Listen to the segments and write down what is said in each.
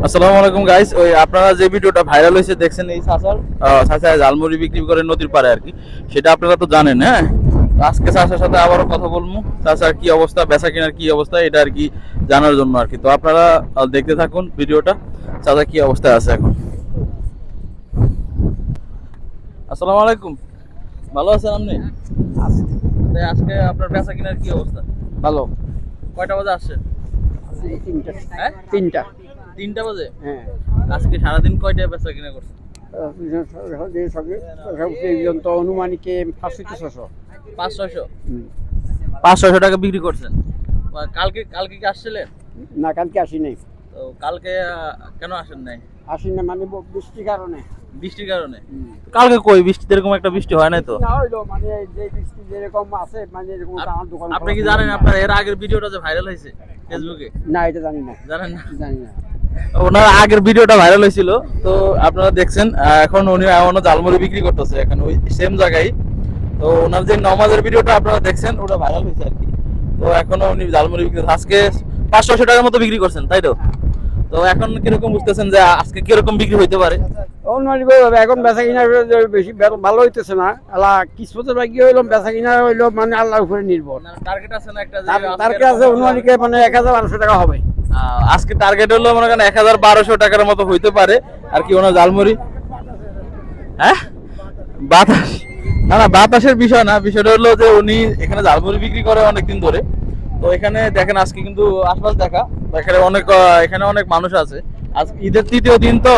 আসসালামু আলাইকুম গাইস। ওই আপনারা যে ভিডিওটা ভাইরাল হয়েছে দেখছেন, এই চাচা ঝালমুড়ি বিক্রি করে নদীর পাড়ে আর কি, সেটা আপনারা তো জানেন। হ্যাঁ, তো আজকে চাচার সাথে আবারও কথা বলবো, চাচার কি অবস্থা, বেচা কেনার কি অবস্থা, এটা আর কি জানার জন্য আর কি। তো আপনারা দেখতে থাকুন ভিডিওটা, চাচা কি অবস্থায় আছে এখন। আসসালামু আলাইকুম, ভালো আছেন আপনি? আজকে আপনার বেচা কেনার কি অবস্থা? ভালো। কয়টা বাজে আসছেন? তিনটা। হ্যাঁ, তিনটা। 3টা বাজে। হ্যাঁ, আজকে সারাদিন কয়টায় বেচা কিনা করছেন? পর্যন্ত অনুমানিক 500-600। 500-600। 500-600 টাকা বিক্রি করছেন। কালকে কালকে কি আসছিলেন? না, কালকে আসি নাই। তো কালকে কেন আসেন নাই? আসি না মানে বৃষ্টির কারণে। বৃষ্টির কারণে? কালকে কই বৃষ্টি, এরকম একটা বৃষ্টি হয় নাই তো। না হইলো মানে যে বৃষ্টি যেরকম আছে মানে এরকম আমার দোকান। আপনি কি জানেন আপনার এর আগের ভিডিওটা যে ভাইরাল হয়েছে ফেসবুকে? না, এটা জানি না। জানেন না? জানি না। ওনার আগের ভিডিওটা ভাইরাল হয়েছিল, তো আপনারা দেখছেন। এখন উনি এমনও ঝালমুড়ি বিক্রি করতেছে এখন ওই সেম জায়গায়। তো ওনার যে নমাজের ভিডিওটা আপনারা দেখছেন, ওটা ভাইরাল হয়েছে আর কি। তো এখনো উনি ঝালমুড়ি বিক্রি আজকে 500-600 টাকার মতো বিক্রি করছেন, তাই তো? তো এখন কিরকম বুঝতেছেন যে আজকে কিরকম বিক্রি হইতে পারে? অনুমানিক এখন বেচা কিনা বেশি ভালো হইতেছে না। আল্লাহ কিসমতের বাকি হইলো, বেচা কিনা হইলো মানে আল্লাহর উপরে নির্ভর। টার্গেট আছে না একটা? টার্গেট আছে অনুমানিক মানে 1000-1200 টাকা হবে। আজকে টার্গেট হলো মনে করেন 1000-1200 টাকার মতো হইতে পারে আর কি। ওনার ঝালমুড়ি, হ্যাঁ, বাতাস না, না বাতাসের বিষয় না, বিষয়টা হলো যে উনি এখানে ঝালমুড়ি বিক্রি করে অনেকদিন ধরে। তো এখানে দেখেন আজকে কিন্তু আশপাশ দেখা, এখানে অনেক মানুষ আছে। আজকে ঈদের 3য় দিন, তো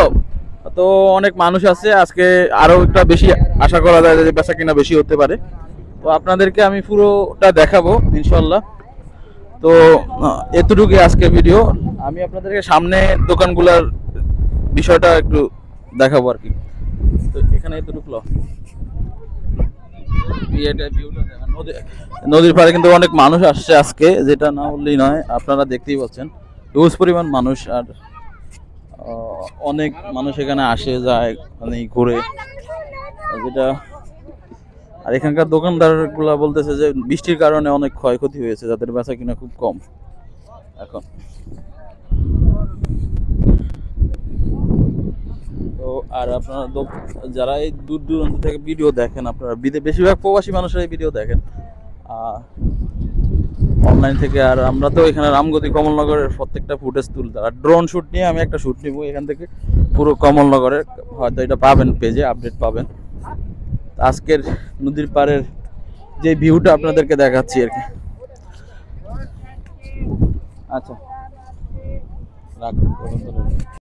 তো অনেক মানুষ আছে আজকে। আরো একটা বেশি আশা করা যায় যে বেচা কিনা বেশি হতে পারে। তো আপনাদেরকে আমি পুরোটা দেখাবো ইনশাল্লাহ। তো এতটুকুই আজকে ভিডিও। আমি আপনাদেরকে সামনে দোকানগুলোর বিষয়টা একটু দেখাবো আর কি। তো এখানে এতটুকু নদীর পাড়ে কিন্তু অনেক মানুষ আসছে আজকে, যেটা না বললেই নয়। আপনারা দেখতেই পাচ্ছেন হিউজ পরিমাণ মানুষ। আর অনেক মানুষ এখানে আসে যায় মানে ঘুরে, যেটা। আর এখানকার দোকানদার গুলা বলতেছে যে বৃষ্টির কারণে অনেক ক্ষয়ক্ষতি হয়েছে, যাদের বেচা কিনা খুব কম এখন। তো আর আপনারা যারা এই দূর দূরান্ত থেকে ভিডিও দেখেন, আপনারা বেশিরভাগ প্রবাসী মানুষরা এই ভিডিও দেখেন অনলাইন থেকে। আর আমরা তো এখানে রামগতি কমলনগরের প্রত্যেকটা ফুটেজ তুলতে, আর ড্রোন শুট নিয়ে আমি একটা শুট নিব এখান থেকে পুরো কমলনগরের। হয়তো এটা পাবেন পেজে, আপডেট পাবেন। আজকের নদীর পাড়ের যে ভিউটা আপনাদেরকে দেখাচ্ছি আর কি। আচ্ছা, রাখুন।